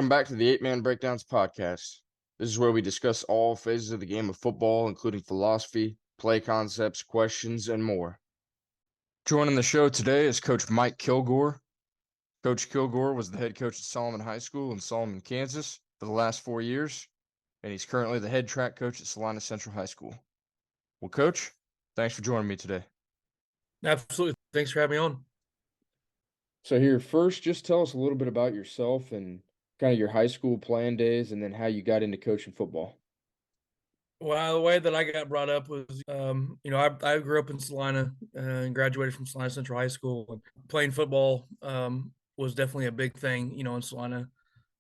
Welcome back to the 8-Man Breakdowns podcast. This is where we discuss all phases of the game of football, including philosophy, play concepts, questions, and more. Joining the show today is Coach Mike Kilgore. Coach Kilgore was the head coach at Solomon High School in Solomon, Kansas for the last 4 years, and he's currently the head track coach at Salina Central High School. Well, Coach, thanks for joining me today. Absolutely. Thanks for having me on. So here, first, just tell us a little bit about yourself and kind of your high school playing days, and then how you got into coaching football. Well, the way that I got brought up was, I grew up in Salina and graduated from Salina Central High School. And playing football was definitely a big thing, in Salina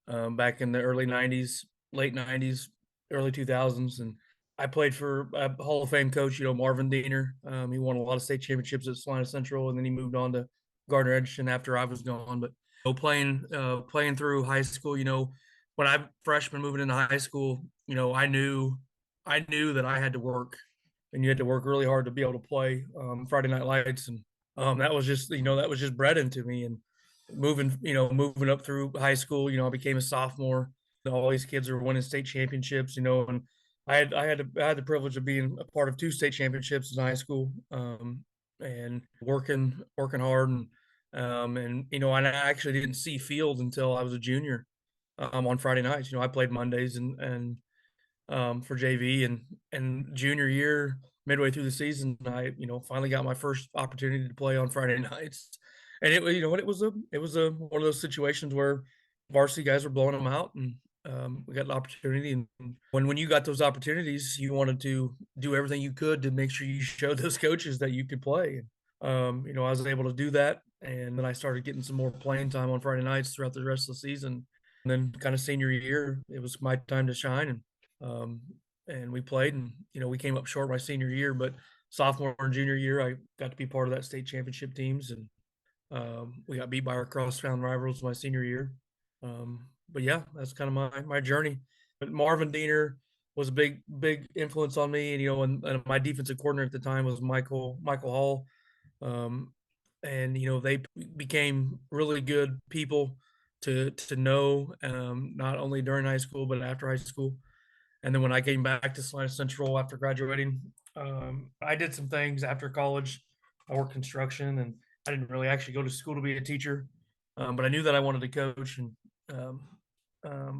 back in the early 90s, late 90s, early 2000s. And I played for a Hall of Fame coach, Marvin Diener. He won a lot of state championships at Salina Central, and then he moved on to Gardner Edgerton after I was gone. But playing through high school, when I freshman moving into high school, I knew that I had to work, and you had to work really hard to be able to play Friday Night Lights, and that was just bred into me. And moving up through high school, I became a sophomore. All these kids are winning state championships, and I had the privilege of being a part of two state championships in high school, and working hard, and I actually didn't see field until I was a junior on Friday nights. I played Mondays and for JV, and junior year, midway through the season, I finally got my first opportunity to play on Friday nights, and it was a one of those situations where varsity guys were blowing them out, and we got an opportunity. And when you got those opportunities, you wanted to do everything you could to make sure you showed those coaches that you could play. And I was able to do that, and then I started getting some more playing time on Friday nights throughout the rest of the season. And then, kind of senior year, it was my time to shine, um, and we played, and we came up short my senior year, but sophomore and junior year, I got to be part of that state championship teams, and we got beat by our crosstown rivals my senior year. But yeah, that's kind of my journey. But Marvin Diener was a big influence on me, and my defensive coordinator at the time was Michael Hall, um, and they became really good people to know, not only during high school but after high school. And then when I came back to Salina Central after graduating, I did some things after college. I worked construction, and I didn't really actually go to school to be a teacher, but I knew that I wanted to coach. And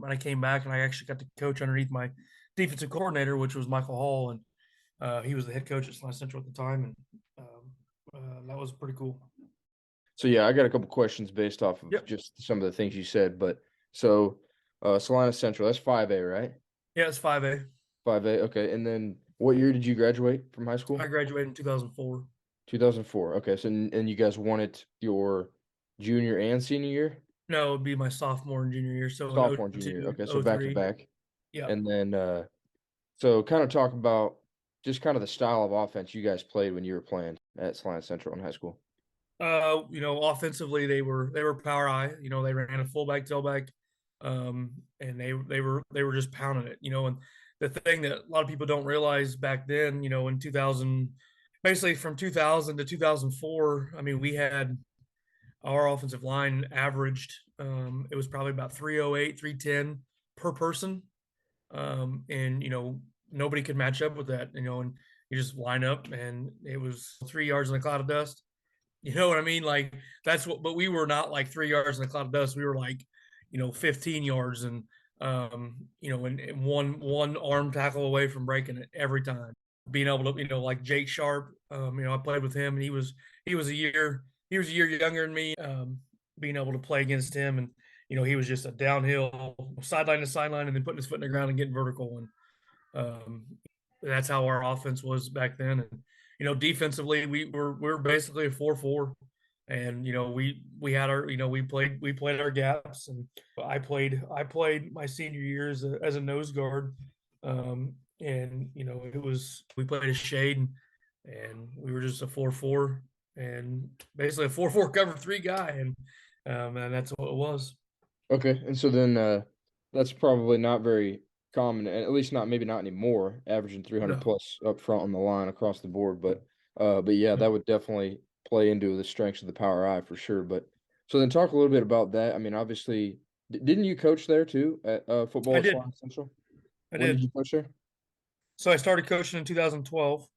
I came back, and I actually got to coach underneath my defensive coordinator, which was Michael Hall, and he was the head coach at Salina Central at the time, and that was pretty cool. So yeah, I got a couple questions based off of Yep. just some of the things you said. But so Salina Central, that's 5A, right? Yeah, it's 5A. 5A, okay. And then what year did you graduate from high I school? graduated in 2004. 2004. Okay, so and you guys won it your junior and senior year? No, it would be my sophomore and junior year. So in Sophomore and junior year. 02, Okay, so oh back to 03. back. Yeah. And then so kind of talk about just kind of the style of offense you guys played when you were playing at Salina Central in high school. Offensively they were power high. They ran a fullback, tailback, and they were just pounding it. And the thing that a lot of people don't realize back then, in 2000, basically from 2000 to 2004, I mean, we had our offensive line averaged, it was probably about 308, 310 per person, and nobody could match up with that. And you just line up, and it was 3 yards in a cloud of dust. You know what I mean? Like but we were not like 3 yards in a cloud of dust. We were like, 15 yards, and and one arm tackle away from breaking it every time. Being able to, like Jake Sharp, I played with him, and he was a year younger than me. Being able to play against him, and he was just a downhill sideline to sideline, and then putting his foot in the ground and getting vertical. And um, that's how our offense was back then. And defensively, we were basically a 4-4, and we had our we played our gaps, and I played my senior year as a nose guard, and it was we played a shade, and we were just a 4-4, and basically a 4-4 cover three guy, and that's what it was. Okay, and so then that's probably not very common, and at least not maybe not anymore, averaging 300 No. plus up front on the line across the board. But yeah, that would definitely play into the strengths of the power eye for sure. But so then talk a little bit about that. I mean, obviously Didn't you coach there too at football I at did. Salina Central? I When did did. you coach there? So I started coaching in 2012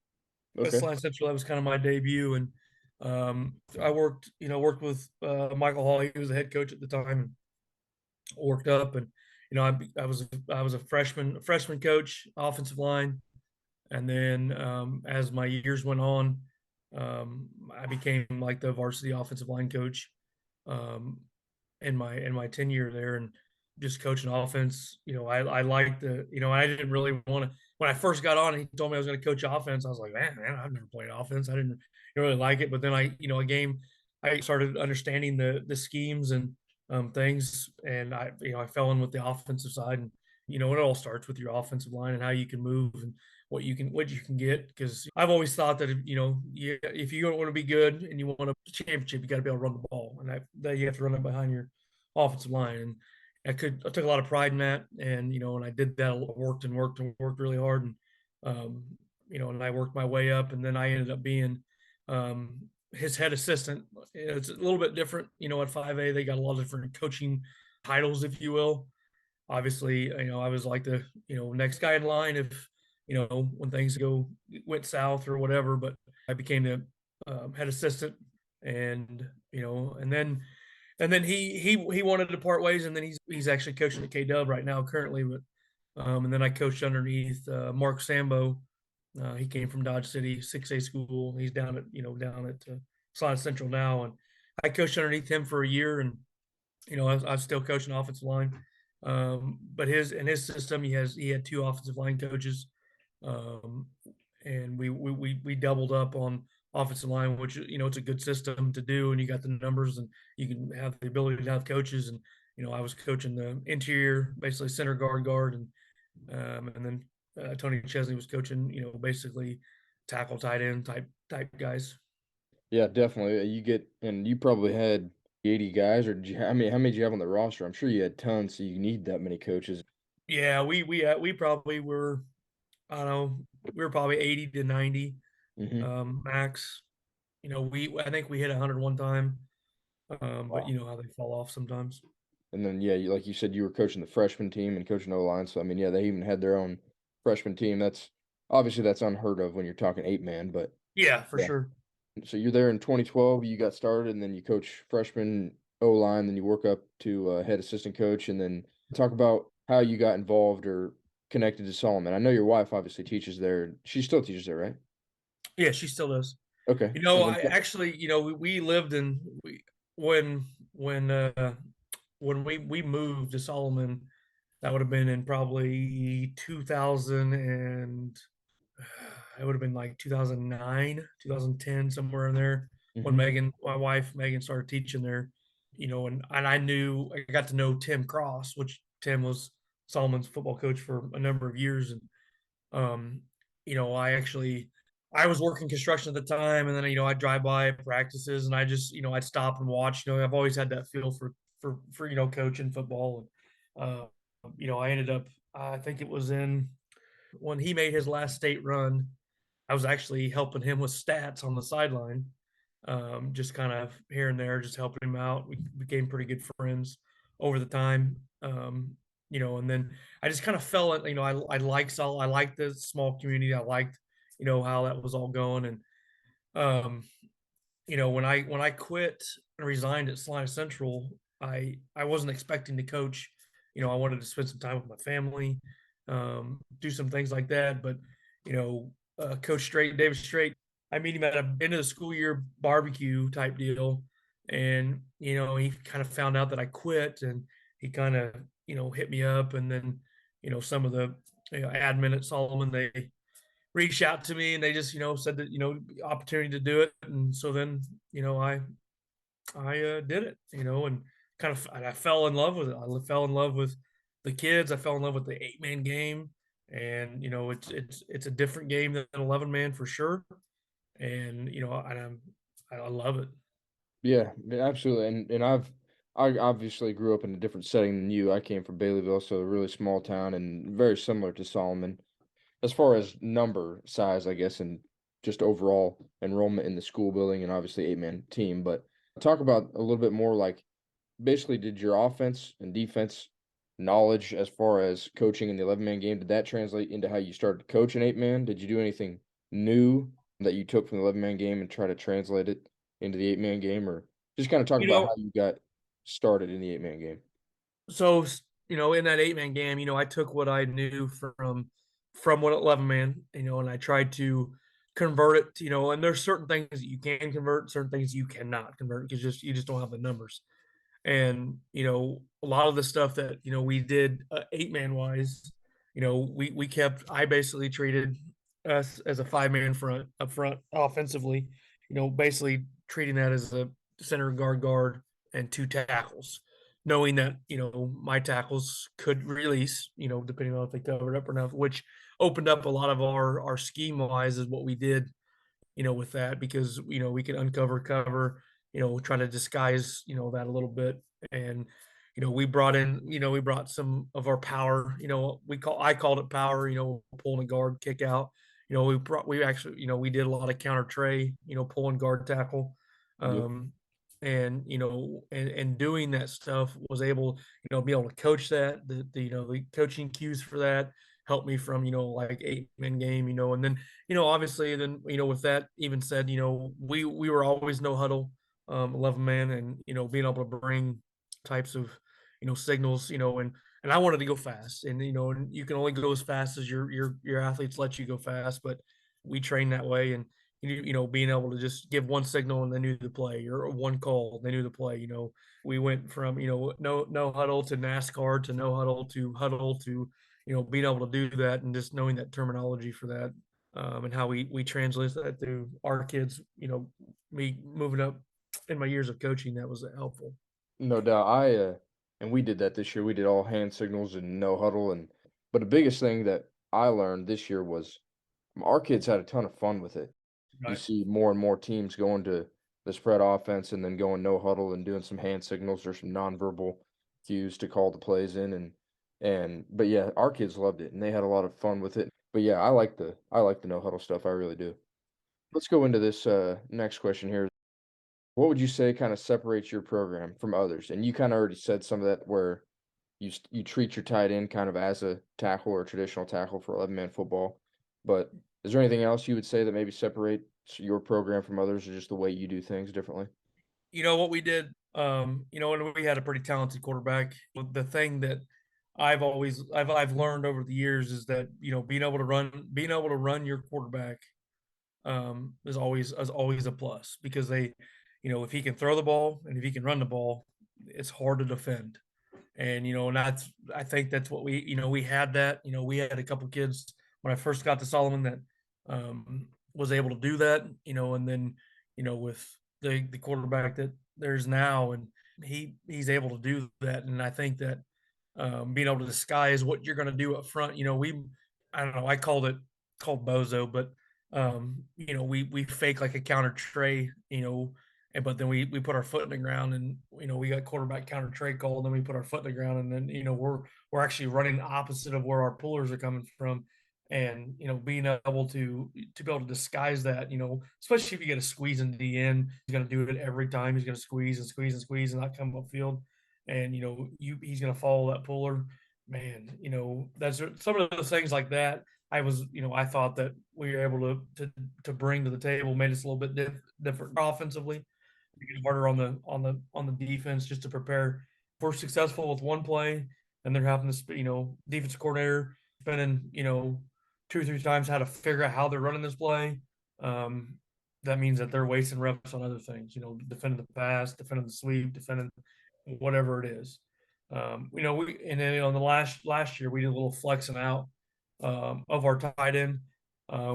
at Okay. Salina Central. That was kind of my debut, and I worked with Michael Hall. He was the head coach at the time, and worked up, and I was a freshman coach, offensive line, and then as my years went on, I became like the varsity offensive line coach. Um, in my tenure there, and just coaching offense. I liked I didn't really want to when I first got on and he told me I was going to coach offense. I was like, man, I've never played offense. I didn't really like it. But then I started understanding the schemes and things, and I fell in with the offensive side, and it all starts with your offensive line and how you can move and what you can get. Because I've always thought that if you don't want to be good and you want a championship, you got to be able to run the ball, and that you have to run it behind your offensive line. And I took a lot of pride in that, and I did that. I worked and worked and worked really hard, and and I worked my way up, and then I ended up being his head assistant. It's a little bit different, at 5A. They got a lot of different coaching titles, if you will. Obviously, I was like the next guy in line if when things went south or whatever. But I became the head assistant, and and then he wanted to part ways, and then he's actually coaching at K Dub right now currently. But and then I coached underneath Mark Sambo. He came from Dodge City 6A school. He's down at Salina Central now, and I coached underneath him for a year, and I was still coaching offensive line. But his system, he had two offensive line coaches, um, and we doubled up on offensive line, which it's a good system to do, and you got the numbers, and you can have the ability to have coaches. And I was coaching the interior, basically center guard, and then Tony Chesney was coaching, basically tackle tight end type guys. Yeah, definitely. And you probably had 80 guys, or how many did you have on the roster? I'm sure you had tons, so you need that many coaches. Yeah, we probably were, I don't know, we were probably 80 to 90 Hmm. max. I think we hit 100 one time, but Wow. you know how they fall off sometimes. And then, yeah, like you said, you were coaching the freshman team and coaching O-line. So, I mean, yeah, they even had their own freshman team. That's unheard of when you're talking eight man. But Yeah, for yeah, sure. so you're there in 2012. You got started, and then you coach freshman O-line. Then you work up to head assistant coach, and then talk about how you got involved or connected to Solomon. I know your wife obviously teaches there. She still teaches there, right? Yeah, she still does. Okay. I actually, we lived in when when uh when we moved to Solomon. That would have been in probably 2000, and it would have been like 2009, 2010, somewhere in there, when Hmm. my wife Megan, started teaching there. And I got to know Tim Cross, which Tim was Solomon's football coach for a number of years. And um, I was working construction at the time, and then I'd drive by practices, and I just I'd stop and watch. I've always had that feel for coaching football. And I ended up, I think it was in when he made his last state run. I was actually helping him with stats on the sideline, just kind of here and there, just helping him out. We became pretty good friends over the time. And then I just kind of fell in, I liked the small community. I liked, how that was all going. And, um, when I quit and resigned at Salina Central, I wasn't expecting to coach. I wanted to spend some time with my family, do some things like that. But Coach David Straight, I meet him at a end of the school year barbecue type deal, and he kind of found out that I quit, and he kind of hit me up, and then some of the admin at Solomon, they reached out to me, and they just said that opportunity to do it. And so then I did it, and I fell in love with it. I fell in love with the kids. I fell in love with the 8-man game. And it's a different game than 11-man for sure. And I love it. Yeah, absolutely. And I obviously grew up in a different setting than you. I came from Baileyville, so a really small town and very similar to Solomon as far as number size, I guess, and just overall enrollment in the school building and obviously eight-man team. But talk about a little bit more like basically, did your offense and defense knowledge as far as coaching in the 11-man game, did that translate into how you started to coach an 8-man? Did you do anything new that you took from the 11-man game and try to translate it into the 8-man game? Or just kind of talk You about how know, you got started in the 8-man game. so in that 8-man game, I took what I knew from what 11-man, and I tried to convert it, and there's certain things that you can convert, certain things you cannot convert because you just don't have the numbers. And a lot of the stuff that we did 8-man wise, we kept. I basically treated us as a 5-man front up front offensively. Basically treating that as a center guard and two tackles, knowing that my tackles could release, depending on if they covered up or not, which opened up a lot of our scheme wise is what we did with that because we can uncover cover, try to disguise that a little bit. And we brought some of our power. I called it power. Pulling a guard, kick out. We actually we did a lot of counter tray. Pulling guard tackle. Yep. Um, and doing that stuff was able be able to coach that the coaching cues for that helped me from like 8-man game, and then obviously, then with that even said, we were always no huddle, 11-man, and being able to bring types of signals, and I wanted to go fast, and and you can only go as fast as your athletes let you go fast, but we train that way, and being able to just give one signal and they knew the play, or one call, they knew the play. We went from no huddle to NASCAR to no huddle to being able to do that and just knowing that terminology for that, and how we translate that to our kids. Me moving up in my years of coaching, that was helpful. No doubt. And we did that this year. We did all hand signals and no huddle. But the biggest thing that I learned this year was our kids had a ton of fun with it. You Right. see more and more teams going to the spread offense and then going no huddle and doing some hand signals or some nonverbal cues to call the plays in but yeah, our kids loved it and they had a lot of fun with it. But yeah, I like the no huddle stuff. I really do. Let's go into this next question here. What would you say kind of separates your program from others? And you kind of already said some of that where you treat your tight end kind of as a tackle or a traditional tackle for 11-man football. But is there anything else you would say that maybe separates your program from others or just the way you do things differently? What we did, and we had a pretty talented quarterback. The thing that I've learned over the years is that being able to run your quarterback is always a plus because if he can throw the ball and if he can run the ball, it's hard to defend. And that's I think that's what we had that. We had a couple kids when I first got to Solomon that was able to do that, and then with the quarterback that there's now, and he's able to do that. And I think that being able to disguise what you're going to do up front, I don't know, I called bozo, but we fake like a counter tray, but then we put our foot in the ground, and we got quarterback counter trade call, and then we put our foot in the ground, and then we're actually running the opposite of where our pullers are coming from. And being able to be able to disguise that, especially if you get a squeeze in the end, he's going to do it every time. He's going to squeeze and squeeze and squeeze and not come upfield, and he's going to follow that puller. Man, that's some of those things like that. I thought that we were able to bring to the table, made us a little bit different offensively, get harder on the defense just to prepare. If we're successful with one play, and they're having this, defensive coordinator spending, 2 or 3 times how to figure out how they're running this play. Um, that means that they're wasting reps on other things, defending the pass, defending the sweep, defending whatever it is. We and then on the last year we did a little flexing out of our tight end.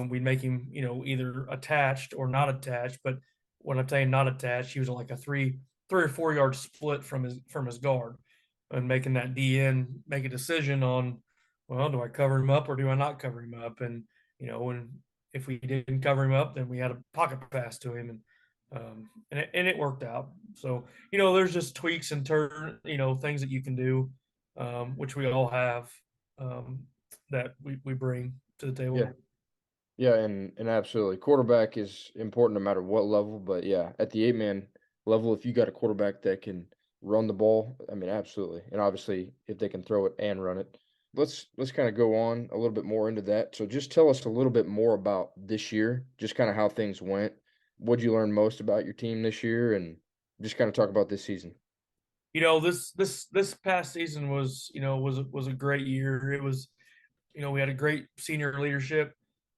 We'd make him, either attached or not attached. But when I'm saying not attached, he was like a 3 or 4 yard split from his guard, and making that DN make a decision on, well, do I cover him up or do I not cover him up? And and if we didn't cover him up, then we had a pocket pass to him, and it worked out. So there's just tweaks and things that you can do, which we all have, um, that we bring to the Yeah. table. Yeah, and absolutely. Quarterback is important no matter what level, but yeah, at the 8-man level, if you got a quarterback that can run the ball, I mean, absolutely. And obviously, if they can throw it and run it. Let's kind of go on a little bit more into that. So just tell us a little bit more about this year, just kind of how things went. What'd you learn most about your team this year, and just kind of talk about this season. This past season was, was a great year. It was, we had a great senior leadership.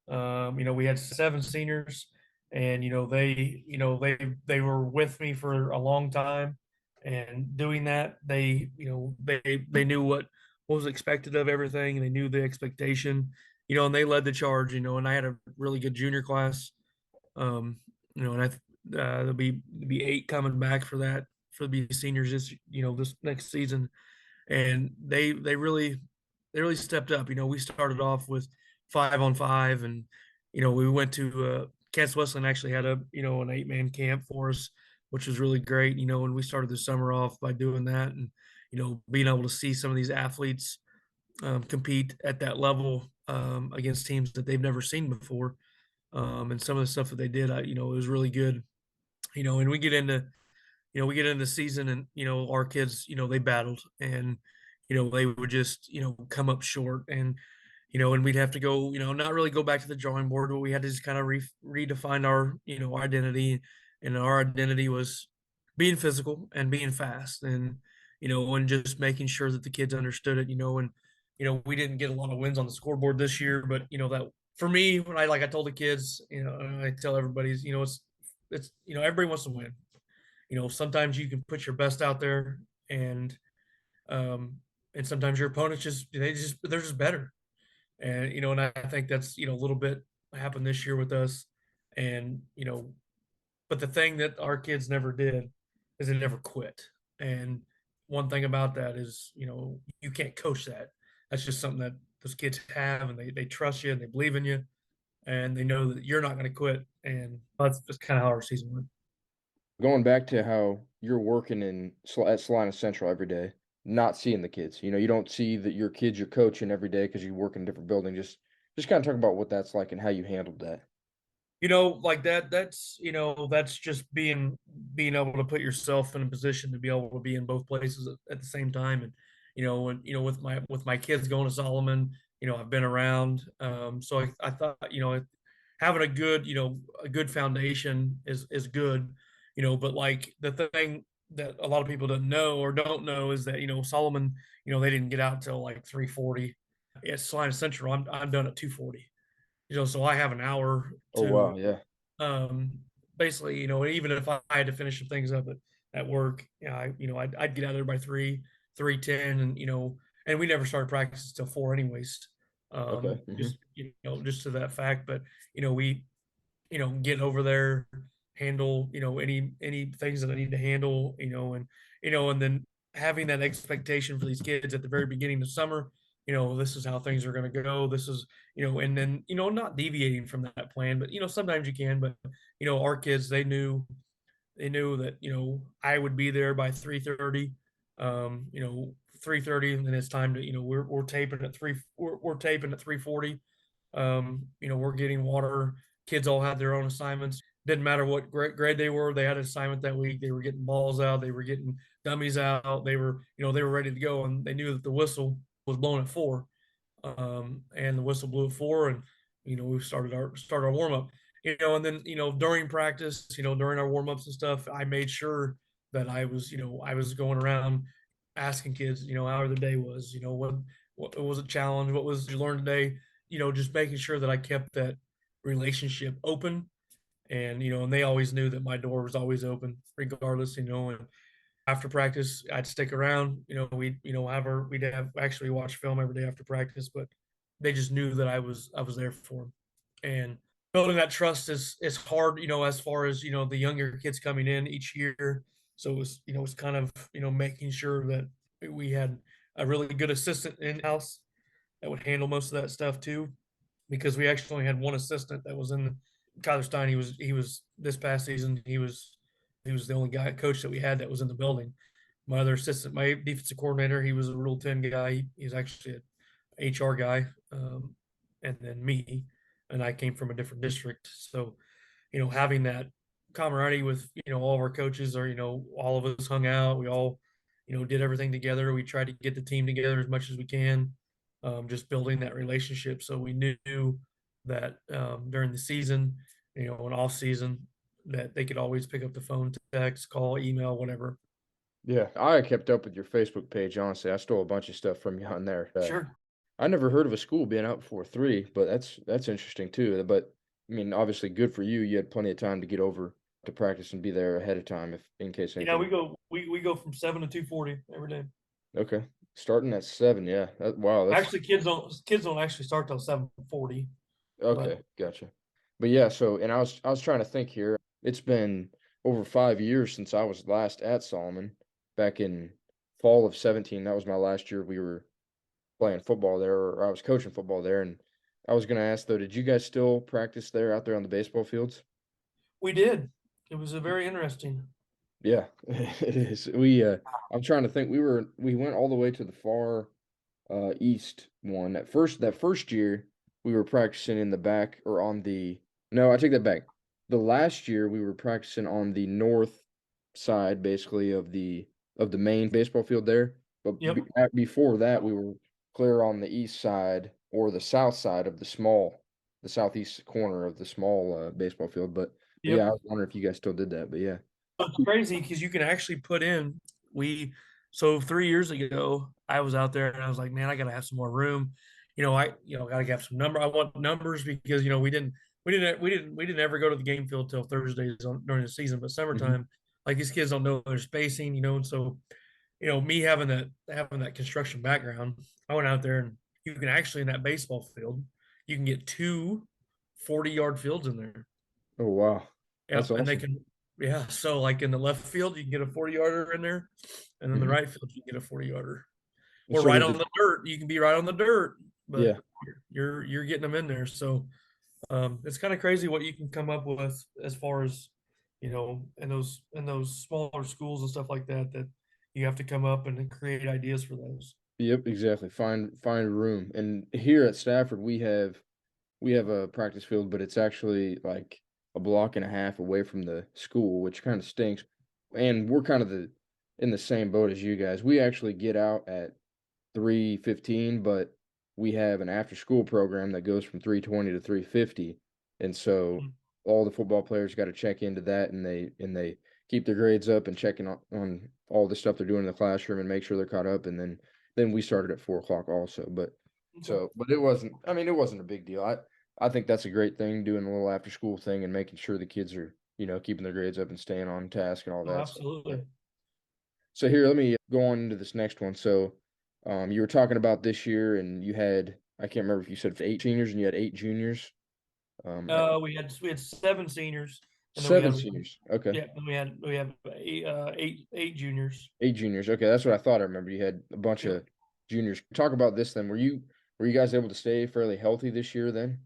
We had 7 seniors, and they were with me for a long time, and doing that, they knew what was expected of everything, and they knew the expectation, and they led the charge, and I had a really good junior class, um, and there'll be 8 coming back for the seniors this next season, and they really stepped up. We started off with 5-on-5, and we went to Kansas Wesleyan actually had an 8-man camp for us, which was really great. And we started the summer off by doing that, and being able to see some of these athletes compete at that level against teams that they've never seen before, and some of the stuff that they did, it was really good. And we get into the season, and our kids, they battled, and they would just come up short, and we'd have to go, not really go back to the drawing board, but we had to just kind of redefine our identity, and our identity was being physical and being fast, and just making sure that the kids understood it, and we didn't get a lot of wins on the scoreboard this year, but that for me, when I told the kids, and I tell everybody, it's everybody wants to win. Sometimes you can put your best out there, and um and sometimes your opponents they're just better. And I think that's a little bit happened this year with us. And but the thing that our kids never did is they never quit. And one thing about that is, you can't coach that. That's just something that those kids have, and they trust you, and they believe in you, and they know that you're not going to quit. And that's just kind of how our season went. Going back to how you're working at Salina Central every day, not seeing the kids. You don't see that your kids you're coaching every day because you work in a different building. Just kind of talk about what that's like and how you handled that. Like that's just being able to put yourself in a position to be able to be in both places at the same time. And with my kids going to Solomon, I've been around. So I thought, having a good foundation is good. But like the thing that a lot of people don't know is that Solomon, they didn't get out till like 3:40. At Salina Central, I'm done at 2:40. So I have an hour Oh to wow, yeah. um, basically, even if I had to finish some things up at work, I'd get out of there by 3:10, and we never started practice till 4 anyways. Okay. Hmm. Just to that fact, but we get over there, handle, any things that I need to handle, and then having that expectation for these kids at the very beginning of summer, this is how things are going to go. This is, and then, not deviating from that plan, but, sometimes you can, but, our kids, they knew that, I would be there by 3:30, 3:30, and then it's time to, we're taping at we're taping at 3:40. We're getting water. Kids all had their own assignments. Didn't matter what grade they were. They had an assignment that week. They were getting balls out. They were getting dummies out. They were ready to go, and they knew that the whistle was blown at 4. And the whistle blew at 4, and we started our warm up. And then during practice, during our warm ups and stuff, I made sure that I was going around asking kids, how their day was, what was a challenge, what was you learned today, just making sure that I kept that relationship open, and they always knew that my door was always open, regardless, and after practice, I'd stick around. We'd have actually watch film every day after practice, but they just knew that I was there for them. And building that trust is hard, as far as the younger kids coming in each year. So it's kind of making sure that we had a really good assistant in house that would handle most of that stuff too, because we actually only had one assistant that was in Kyler Stein. He was this past season. He was the only guy coach that we had that was in the building. My other assistant, my defensive coordinator, he was a Rule 10 guy. He's actually an HR guy, and then me, and I came from a different district. So having that camaraderie with all of our coaches, or all of us hung out. We all did everything together. We tried to get the team together as much as we can, just building that relationship. So we knew that during the season, and off season, that they could always pick up the phone, text, call, email, whatever. Yeah, I kept up with your Facebook page, honestly. I stole a bunch of stuff from you on there. Sure. I never heard of a school being out before 3, but that's interesting too. But I mean, obviously good for you. You had plenty of time to get over to practice and be there ahead of time if in case Yeah, anything. we go from 7 to 2:40 every day. Okay. Starting at 7, yeah. Wow, that's Actually, kids don't actually start till 7:40, but okay, gotcha. But yeah, so and I was trying to think here. It's been over 5 years since I was last at Solomon back in fall of 17. That was my last year we were playing football there, or I was coaching football there. And I was gonna ask though, did you guys still practice there out there on the baseball fields? we did. It was a very interesting. Yeah, it is. I'm trying to think. We went all the way to the far east one. That first year we were practicing in the back or on the no, I take that back. The last year we were practicing on the north side basically of the main baseball field there. But Yep. before that we were clear on the east side or the south side of the southeast corner of the small baseball field. But yeah, I Yep. was wondering if you guys still did that. But yeah. It's crazy because you can actually put in we so 3 years ago I was out there and I was like, man, I gotta have some more room. I gotta have some number. I want numbers because we didn't ever go to the game field till Thursdays during the season, but Mhm. summertime, like these kids don't know their spacing, and so me having that construction background, I went out there and you can actually in that baseball field, you can get two 40-yard fields in there. Oh wow. That's Yep, and they awesome. can, yeah. So like in the left field, you can get a 40-yarder in there, and then the Mhm. right field, you can get a 40-yarder. And Or so right was on it the dirt, you can be right on the dirt, but yeah. you're getting them in there. So it's kind of crazy what you can come up with as far as in those smaller schools and stuff like that that you have to come up and create ideas for those. Yep, exactly. Find room. And here at Stafford, we have a practice field, but it's actually like a block and a half away from the school, which kind of stinks. And we're kind of the in the same boat as you guys. We actually get out at 3:15, but we have an after school program that goes from 3:20 to 3:50. And so Mm. all the football players got to check into that and they keep their grades up and checking on all the stuff they're doing in the classroom and make sure they're caught up. And then we started at 4 o'clock also. Okay. But it wasn't, I mean, it wasn't a big deal. I think that's a great thing, doing a little after school thing and making sure the kids are, keeping their grades up and staying on task and all No, that stuff. But absolutely. so here, let me go on into this next one. So, you were talking about this year, and you had I can't remember if you said 8 seniors and you had 8 juniors. We had 7 seniors, and then we Seven had seniors. Okay, yeah, then we have eight juniors. 8 juniors. Okay, that's what I thought. I remember you had a bunch Yep. of juniors. Talk about this then. Were you guys able to stay fairly healthy this year then?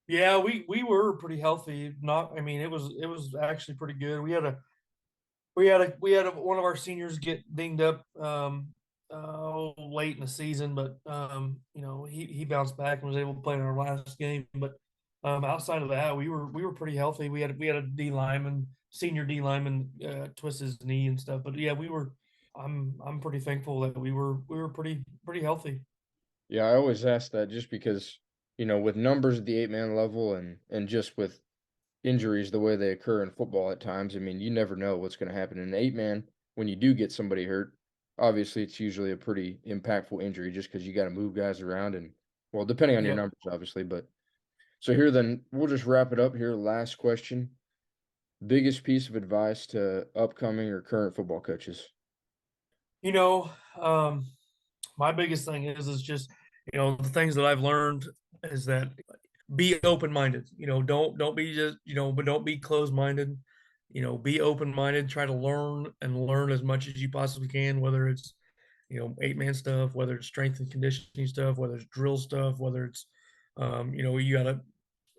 Yeah, we were pretty healthy. Not, I mean, it was actually pretty good. We had one of our seniors get dinged up late in the season, but he bounced back and was able to play in our last game. But outside of that, we were pretty healthy. We had a D lineman, senior D lineman, twist his knee and stuff. But yeah, we were. I'm pretty thankful that we were pretty healthy. Yeah, I always ask that just because, with numbers at the 8-man level and just with injuries the way they occur in football at times, I mean, you never know what's going to happen in an 8-man. When you do get somebody hurt, obviously it's usually a pretty impactful injury just because you got to move guys around and, well, depending on your Yep. numbers, obviously. But so here, then we'll just wrap it up here. Last question. Biggest piece of advice to upcoming or current football coaches? You know, my biggest thing is just the things that I've learned is that be open minded. Don't be just but don't be closed minded. Be open minded. Try to learn as much as you possibly can. Whether it's 8-man stuff, whether it's strength and conditioning stuff, whether it's drill stuff, whether it's you got a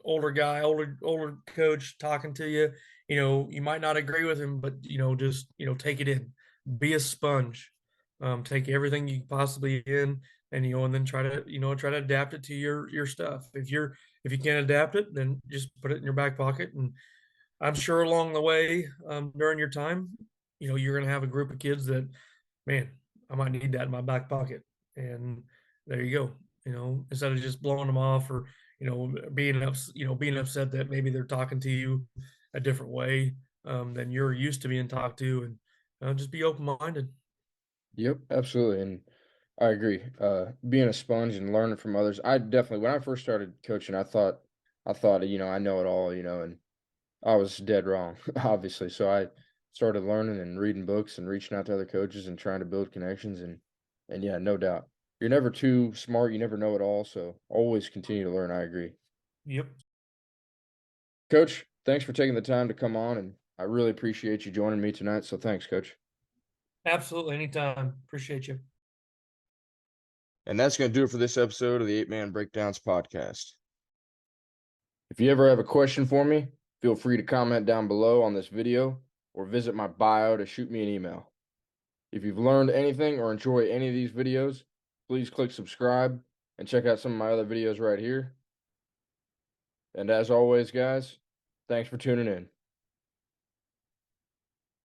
older guy, older coach talking to you. You might not agree with him, but just take it in. Be a sponge. Take everything you possibly in, and then try to adapt it to your stuff. If you can't adapt it, then just put it in your back pocket. And I'm sure along the way, during your time, you're going to have a group of kids that man, I might need that in my back pocket. And there you go. Instead of just blowing them off or, being upset that maybe they're talking to you a different way than you're used to being talked to, and just be open minded. Yep, absolutely, and I agree. Being a sponge and learning from others. I definitely, when I first started coaching, I thought, I know it all, and I was dead wrong, obviously. So I started learning and reading books and reaching out to other coaches and trying to build connections and yeah, no doubt. You're never too smart, you never know it all, so always continue to learn. I agree. Yep. Coach, thanks for taking the time to come on and I really appreciate you joining me tonight. So thanks, coach. Absolutely. Anytime. Appreciate you. And that's going to do it for this episode of the 8-Man Breakdowns podcast. If you ever have a question for me, feel free to comment down below on this video or visit my bio to shoot me an email. If you've learned anything or enjoy any of these videos, please click subscribe and check out some of my other videos right here. And as always, guys, thanks for tuning in.